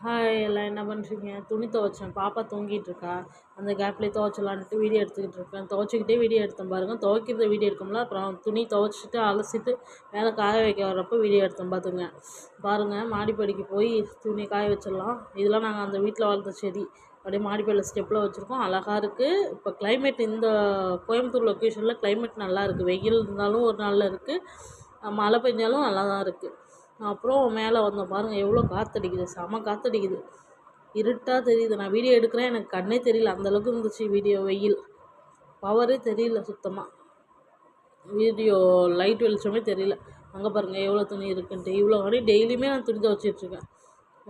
Hi எல்லாம் என்ன பண்ணுறீங்க? துணி துவைச்சேன். பாப்பா தூங்கிட்டு இருக்கா. அந்த கேப்லேயே துவைச்சலான்ட்டு வீடியோ எடுத்துக்கிட்டு இருக்கேன். துவைச்சிக்கிட்டே வீடியோ எடுத்தேன் பாருங்கள். துவைக்கிறத வீடியோ எடுக்கோம்ல, அப்புறம் துணி துவைச்சிட்டு அலசிட்டு மேலே காய வைக்க வர்றப்போ வீடியோ எடுத்தேன் பார்த்துங்க. பாருங்கள், மாடிப்படிக்கு போய் துணி காய வச்சிடலாம். இதெல்லாம் நாங்கள் அந்த வீட்டில் வளர்த்த செடி. அப்படியே மாடிப்படியில் ஸ்டெப்பில் வச்சுருக்கோம். அழகாக இருக்குது. இப்போ கிளைமேட் இந்த கோயம்புத்தூர் லொக்கேஷனில் கிளைமேட் நல்லா இருக்குது. வெயில் இருந்தாலும் ஒரு நாளில் இருக்குது, மழை பெஞ்சாலும் நல்லா தான் இருக்குது. அப்புறம் மேலே வந்தோம் பாருங்கள், எவ்வளோ காற்றடிக்குது, செம காற்றடிக்குது. இருட்டாக தெரியுது. நான் வீடியோ எடுக்கிறேன், எனக்கு கண்ணே தெரியல, அந்தளவுக்கு இருந்துச்சு வீடியோ. வெயில் பவரே தெரியல சுத்தமாக. வீடியோ லைட் வெளிச்சமே தெரியல. அங்கே பாருங்கள் எவ்வளோ துணி இருக்குன்ட்டு. இவ்வளோ வரை டெய்லியுமே நான் துணி துவைச்சிட்ருக்கேன்.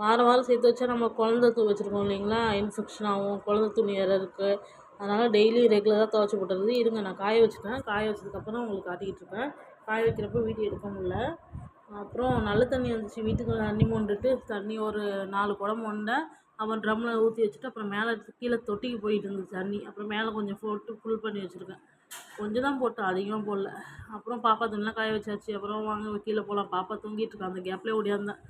வாரம் வாரம் சேர்த்து வச்சா நம்ம குழந்த துவைச்சிருக்கோம் இல்லைங்களா, இன்ஃபெக்ஷன் ஆகும். குழந்த துணி வேறு இருக்குது. அதனால் டெய்லி ரெகுலராக துவைச்சி போட்டுறது. இருங்க, நான் காய வச்சுட்டேன். காய வச்சதுக்கப்புறம் உங்களுக்கு காட்டிக்கிட்டு இருக்கேன். காய வைக்கிறப்போ வீடியோ எடுக்க முடியல. அப்புறம் நல்ல தண்ணி வந்துச்சு. வீட்டுக்கு தண்ணி மொண்டுட்டு தண்ணி ஒரு 4 குடம் மொண்டேன். அப்புறம் ட்ரம்மில் ஊற்றி வச்சுட்டு அப்புறம் மேலே கீழே தொட்டிக்கு போயிட்டு இருந்துச்சு தண்ணி. அப்புறம் மேலே கொஞ்சம் போட்டு ஃபுல் பண்ணி வச்சுருக்கேன். கொஞ்சம் தான் போட்டேன், அதிகமாக போடல. அப்புறம் பாப்பா துணிலாம் காய வச்சாச்சு. அப்புறம் வாங்க கீழே போகலாம். பாப்பா தூங்கிட்டு இருக்கா. அந்த கேப்லேயே ஓடியாந்தேன்.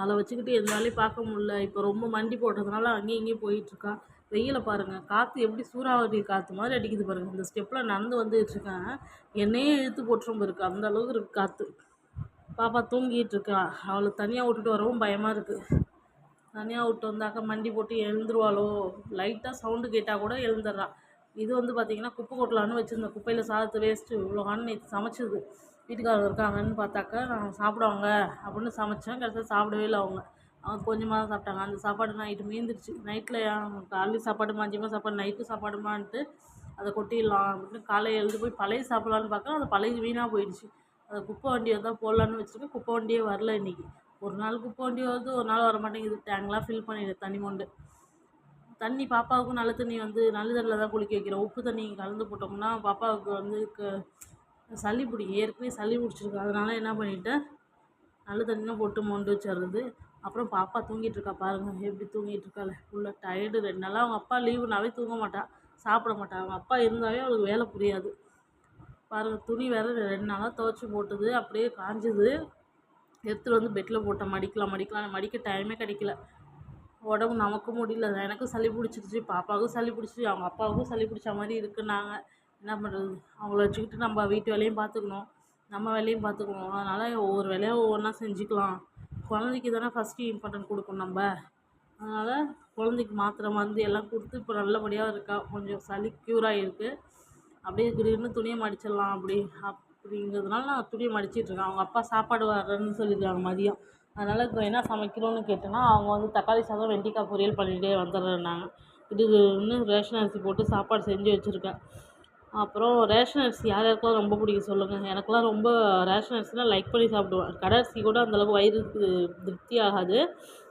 அதை வச்சுக்கிட்டு எந்த வேலையும் பார்க்க முடியல. இப்போ ரொம்ப மண்டி போடுறதுனால அங்கேயும் இங்கேயும் போயிட்டுருக்கா. வெயிலை பாருங்கள், காற்று எப்படி சூறாவளி காற்று மாதிரி அடிக்குது பாருங்கள். இந்த ஸ்டெப்பில் நடந்து வந்துட்டுருக்கேன், என்னையே இழுத்து போட்டுரும் இருக்குது. அந்த அளவுக்கு இருக்குது காற்று. பாப்பா தூங்கிட்டு இருக்கா. அவளை தனியாக விட்டுட்டு வரவும் பயமாக இருக்குது. தனியாக விட்டு வந்தாக்கா மண்டி போட்டு எழுந்துருவாளோ. லைட்டாக சவுண்டு கேட்டால் கூட எழுந்துடுறா. இது வந்து பார்த்திங்கன்னா குப்பை கொட்டலான்னு வச்சுருந்தேன். குப்பையில் சாதத்தை வேஸ்ட்டு இவ்வளோகான்னு நேற்று சமைச்சது. வீட்டுக்காரர் இருக்காங்கன்னு பார்த்தாக்கா நான் சாப்பிடுவாங்க அப்படின்னு சமைச்சேன். கடைசியாக சாப்பிடவே இல்லை. அவங்க கொஞ்சமாக தான் சாப்பிட்டாங்க. அந்த சாப்பாடு நைட்டு மீந்துருச்சு. நைட்டில் காலையில் சாப்பாடு, மதியமாக சாப்பாடு, நைட்டு சாப்பாடுமான்ட்டு அதை கொட்டிடலாம் அப்படின்னு காலையில் எழுந்து போய் பழைய சாப்பிட்லான்னு பார்க்குறேன். அது பழைய வீணாக போயிடுச்சு. அதை குப்பை வண்டி வந்தால் போடலான்னு வச்சுருக்கேன். குப்பை வண்டியே வரல இன்றைக்கி. ஒரு நாள் குப்பை வண்டி வருது, ஒரு நாள் வர மாட்டேங்குது. டேங்க்லாம் ஃபில் பண்ணிடு தண்ணி மொண்டு. தண்ணி பாப்பாவுக்கும் நல்ல தண்ணி வந்து நல்ல தண்ணியில் தான் குளிக்க வைக்கிறோம். உப்பு தண்ணி கலந்து போட்டோம்னா பாப்பாவுக்கு வந்து சளி பிடிக்கும். ஏற்கனவே சளி பிடிச்சிருக்கு. அதனால் என்ன பண்ணிவிட்டேன், நல்ல தண்ணிலாம் போட்டு மொண்டு வச்சிடுறது. அப்புறம் பாப்பா தூங்கிட்டு இருக்கா பாருங்கள், எப்படி தூங்கிட்டு இருக்காள். ஃபுல்லாக டயர்டு. 2 நாளாக அவங்க அப்பா லீவுனாவே தூங்க மாட்டாள், சாப்பிட மாட்டாள். அவங்க அப்பா இருந்தாவே அவளுக்கு வேலை புரியாது பாருங்கள். துணி வேறு 2 நாளாக துவைச்சி போட்டுது, அப்படியே காஞ்சுது. எடுத்துகிட்டு வந்து பெட்டில் போட்டேன். மடிக்கலாம் மடிக்க டைமே கிடைக்கல. உடம்பு நமக்கும் முடியல. எனக்கும் சளி பிடிச்சிருச்சு, பாப்பாவுக்கும் சளி பிடிச்சிச்சு, அவங்க அப்பாவுக்கும் சளி பிடிச்ச மாதிரி இருக்குன்னாங்க. என்ன பண்ணுறது, அவங்கள வச்சுக்கிட்டு நம்ம வீட்டு வேலையும் பார்த்துக்கணும், நம்ம வேலையும் பார்த்துக்கணும். அதனால் ஒவ்வொரு வேலையாக ஒவ்வொன்றா செஞ்சுக்கலாம். குழந்தைக்கு தானே ஃபஸ்ட்டு இம்பார்ட்டன்ட் கொடுக்கணும் நம்ம. அதனால் குழந்தைக்கு மாத்திரை மருந்து எல்லாம் கொடுத்து இப்போ நல்லபடியாக இருக்கா. கொஞ்சம் சளி க்யூர் ஆகிருக்கு. அப்படியே திடீர்னு துணியை மடிச்சிடலாம் அப்படிங்கிறதுனால நான் துணியை மடிச்சிட்ருக்கேன். அவங்க அப்பா சாப்பாடு வரேன்னு சொல்லியிருக்காங்க மதியம். அதனால் இப்போ என்ன சமைக்கிறோன்னு கேட்டேன்னா, அவங்க வந்து தக்காளி சாதம், வெண்டைக்காய் பொரியல் பண்ணிகிட்டே வந்துடுறேன்னாங்க. திடீர்னு ரேஷன் அரிசி போட்டு சாப்பாடு செஞ்சு வச்சுருக்கேன். அப்புறம் ரேஷன் அரிசி யார் யாருக்கெல்லாம் ரொம்ப பிடிக்கும் சொல்லுங்கள். எனக்கெல்லாம் ரொம்ப ரேஷன் அரிசினால் லைக் பண்ணி சாப்பிடுவேன். கடை அரிசி கூட அந்தளவுக்கு வயிறுக்கு திருப்தி ஆகாது.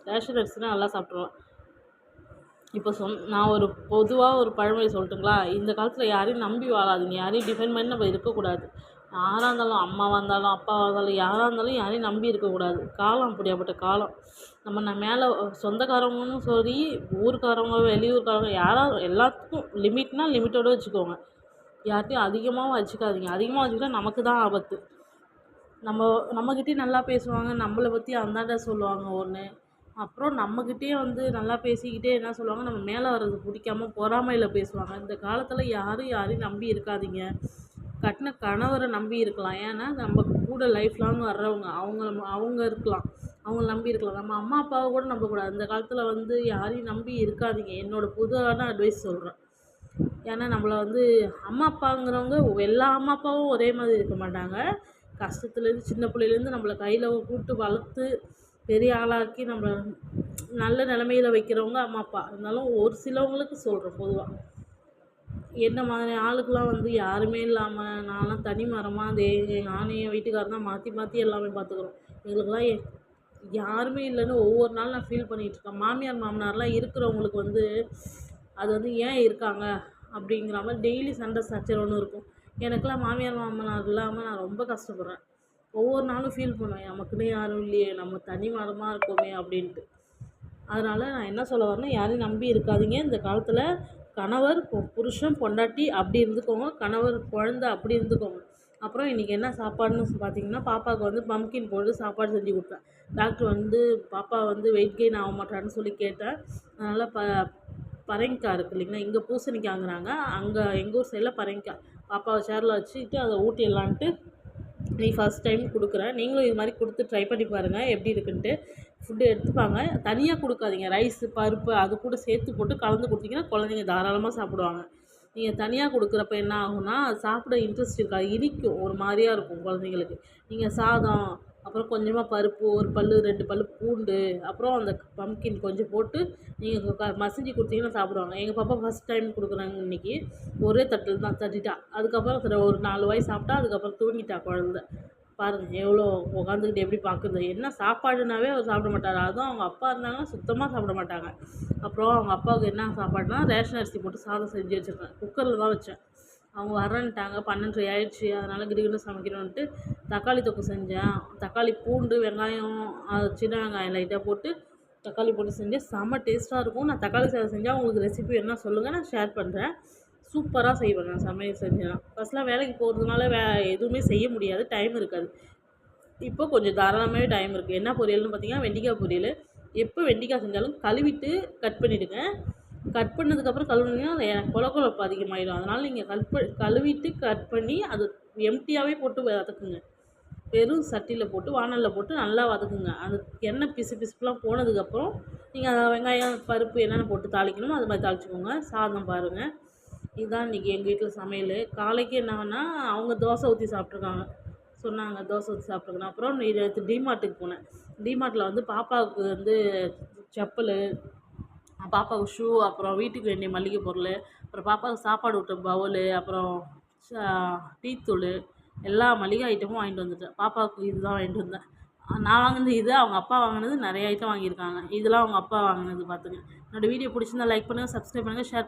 ரேஷன் அரிசினால் நல்லா சாப்பிட்ருவேன். இப்போ நான் ஒரு பொதுவாக ஒரு பழமொழி சொல்லட்டுங்களா? இந்த காலத்தில் யாரையும் நம்பி வாழாதீங்க. யாரையும் டிபெண்ட் பண்ணி நம்ம இருக்கக்கூடாது. யாராக இருந்தாலும், அம்மாவாக இருந்தாலும், அப்பாவாக இருந்தாலும், யாராக இருந்தாலும் யாரையும் நம்பி இருக்கக்கூடாது. காலம் அப்படியாப்பட்ட காலம். நம்ம மேலே சொந்தக்காரவங்களும் சரி, ஊருக்காரவங்க, வெளியூர்காரவங்க, யாராவது எல்லாத்துக்கும் லிமிட்னால் லிமிட்டோடு வச்சுக்கோங்க. யார்கிட்டையும் அதிகமாகவும் வச்சுக்காதீங்க. அதிகமாக வச்சுக்கிட்டா நமக்கு தான் ஆபத்து. நம்மக்கிட்டேயும் நல்லா பேசுவாங்க, நம்மளை பற்றி அந்தாண்ட சொல்லுவாங்க ஒன்று. அப்புறம் நம்மக்கிட்டேயே வந்து நல்லா பேசிக்கிட்டே என்ன சொல்லுவாங்க, நம்ம மேலே வர்றது பிடிக்காம பொறாமையில் பேசுவாங்க. இந்த காலத்தில் யாரையும் நம்பி இருக்காதீங்க. கட்டின கணவரை நம்பி இருக்கலாம், ஏன்னா நம்ம கூட லைஃப் லாங் வர்றவங்க, அவங்க இருக்கலாம், அவங்கள நம்பி இருக்கலாம். நம்ம அம்மா அப்பாவை கூட நம்பக்கூடாது. இந்த காலத்தில் வந்து யாரையும் நம்பி இருக்காதீங்க. என்னோடய பொதுவான அட்வைஸ் சொல்கிறேன். ஏன்னா நம்மளை வந்து அம்மா அப்பாங்கிறவங்க எல்லா அம்மா அப்பாவும் ஒரே மாதிரி இருக்க மாட்டாங்க. கஷ்டத்துலேருந்து சின்ன பிள்ளையிலேருந்து நம்மளை கையில் கூப்பிட்டு வளர்த்து பெரிய ஆளாக்கி நம்மளை நல்ல நிலமையில் வைக்கிறவங்க அம்மா அப்பா. இருந்தாலும் ஒரு சிலவங்களுக்கு சொல்கிறேன் பொதுவாக. என்ன மாதிரி ஆளுக்கெலாம் வந்து யாருமே இல்லாமல் நான்லாம் தனி மரமாக நானும் என் வீட்டுக்காரர் தான் மாற்றி மாற்றி எல்லாமே பார்த்துக்குறோம். எங்களுக்கெல்லாம் யாருமே இல்லைன்னு ஒவ்வொரு நாள் நான் ஃபீல் பண்ணிகிட்ருக்கேன். மாமியார் மாமனார்லாம் இருக்கிறவங்களுக்கு வந்து அது வந்து ஏன் இருக்காங்க அப்படிங்கிற மாதிரி டெய்லி சண்டை சச்சரவுன்னு இருக்கும். எனக்கெல்லாம் மாமியார் மாமனார் இல்லாமல் நான் ரொம்ப கஷ்டப்படுறேன். ஒவ்வொரு நாளும் ஃபீல் பண்ணுவேன், நமக்குன்னு யாரும் இல்லையே, நம்ம தனி மரமாக இருக்கோமே அப்படின்ட்டு. அதனால் நான் என்ன சொல்ல வரேன்னா, யாரையும் நம்பி இருக்காதீங்க. இந்த காலத்தில் கணவர், புருஷன், பொண்டாட்டி அப்படி இருந்துக்கோங்க. கணவர், குழந்தை அப்படி இருந்துக்கோங்க. அப்புறம் இன்றைக்கி என்ன சாப்பாடுன்னு பார்த்தீங்கன்னா, பாப்பாவுக்கு வந்து பம்ப்கின் போட்டு சாப்பாடு செஞ்சு கொடுத்தேன். டாக்டர் வந்து பாப்பா வந்து வெயிட் கெயின் ஆக மாட்டான்னு சொல்லி கேட்டேன். அதனால் பரங்கிக்காய் இருக்குது இல்லைங்களா, இங்கே பூசணிக்காய்ங்கிறாங்க, அங்கே எங்கள் ஊர் சைடில் பரங்கிக்காய். பாப்பாவை சேரில் வச்சுக்கிட்டு அதை ஊட்டிடலான்ட்டு நீ ஃபஸ்ட் டைம் கொடுக்குறேன். நீங்களும் இது மாதிரி கொடுத்து ட்ரை பண்ணி பாருங்கள் எப்படி இருக்குன்ட்டு. ஃபுட்டு எடுத்துப்பாங்க. தனியாக கொடுக்காதீங்க. ரைஸு, பருப்பு அது கூட சேர்த்து போட்டு கலந்து கொடுத்தீங்கன்னா குழந்தைங்க தாராளமாக சாப்பிடுவாங்க. நீங்கள் தனியாக கொடுக்குறப்ப என்ன ஆகும்னா, சாப்பிட இன்ட்ரெஸ்ட் இருக்காது, இனிக்கும், ஒரு மாதிரியா இருக்கும் குழந்தைங்களுக்கு. நீங்கள் சாதம், அப்புறம் கொஞ்சமாக பருப்பு, ஒரு பல்லு 2 பல்லு பூண்டு, அப்புறம் அந்த பம்ப்கின் கொஞ்சம் போட்டு நீங்கள் மசிஞ்சு கொடுத்தீங்கன்னா சாப்பிடுவாங்க. எங்கள் பாப்பா ஃபஸ்ட் டைம் கொடுக்குறாங்க இன்றைக்கி. ஒரே தட்டில் தான் தட்டிட்டா. அதுக்கப்புறம் ஒரு 4 வாய் சாப்பிட்டா, அதுக்கப்புறம் தூங்கிட்டா குழந்த. பாருங்கள் எவ்வளோ உட்காந்துக்கிட்டு எப்படி பார்க்குது. என்ன சாப்பாடுனாவே அவர் சாப்பிட மாட்டார். அதுவும் அவங்க அப்பா இருந்தாங்கன்னா சுத்தமாக சாப்பிட மாட்டாங்க. அப்புறம் அவங்க அப்பாவுக்கு என்ன சாப்பாடுனா, ரேஷன் அரிசி போட்டு சாதம் செஞ்சு வச்சுருக்கேன். குக்கரில் தான் வச்சேன். அவங்க வரேன்ட்டாங்க, 12:30 ஆயிடுச்சு. அதனால் கிடுகிடுன்னு சமைக்கணுன்ட்டு தக்காளி தொக்கு செஞ்சேன். தக்காளி, பூண்டு, வெங்காயம், சின்ன வெங்காயம் லைட்டாக போட்டு தக்காளி போட்டு செஞ்சேன். செம்ம டேஸ்ட்டாக இருக்கும். நான் தக்காளி சாதம் செஞ்சால் உங்களுக்கு ரெசிபி என்ன சொல்லுங்கள், நான் ஷேர் பண்ணுறேன். சூப்பராக செய்வேன் நான் சமையல் செஞ்சேன்னா. ஃபஸ்ட்லாம் வேலைக்கு போகிறதுனால எதுவுமே செய்ய முடியாது, டைம் இருக்காது. இப்போ கொஞ்சம் தாராளமாகவே டைம் இருக்குது. என்ன பொரியல்னு பார்த்தீங்கன்னா, வெண்டைக்காய் பொரியல். எப்போ வெண்டைக்காய் செஞ்சாலும் கழுவிட்டு கட் பண்ணிவிடுங்க. கட் பண்ணதுக்கப்புறம் கழுவுனீங்கன்னா கொழப்பு அதிகமாகிடும். அதனால் நீங்கள் கழுவிட்டு கட் பண்ணி அது எம்டியாகவே போட்டு வதக்குங்க. வெறும் சட்டியில் போட்டு வானலில் போட்டு நல்லா வதக்குங்க. அந்த எண்ணெய் பிசுலாம் போனதுக்கப்புறம் நீங்கள் அதை வெங்காயம், பருப்பு என்னென்ன போட்டு தாளிக்கணுமோ அது மாதிரி தாளிச்சுக்கோங்க. சாதம் பாருங்கள். இதுதான் இன்றைக்கி எங்கள் வீட்டில் சமையல். காலைக்கு என்னன்னா, அவங்க தோசை ஊற்றி சாப்பிட்ருக்காங்க. சொன்னாங்க தோசை ஊற்றி சாப்பிட்ருக்கணும். அப்புறம் நேற்று டிமார்ட்டுக்கு போனேன். டிமார்ட்டில் வந்து பாப்பாவுக்கு வந்து செப்பல், பாப்பாவுக்கு ஷூ, அப்புறம் வீட்டுக்கு வேண்டிய மளிகை பொருள், அப்புறம் பாப்பாவுக்கு சாப்பாடு ஊட்ட பவுலு, அப்புறம் டீத்தூள், எல்லா மளிகை ஐட்டமும் வாங்கிட்டு வந்துட்டேன். பாப்பாவுக்கு இதுதான் வாங்கிட்டு வந்தேன். நான் வாங்கினது இது, அவங்க அப்பா வாங்கினது நிறைய ஐட்டம் வாங்கியிருக்காங்க. இதெல்லாம் அவங்க அப்பா வாங்கினது பார்த்துங்க. என்னோடய வீடியோ பிடிச்சிருந்தா லைக் பண்ணுங்கள், சப்ஸ்கிரைப் பண்ணுங்கள், ஷேர்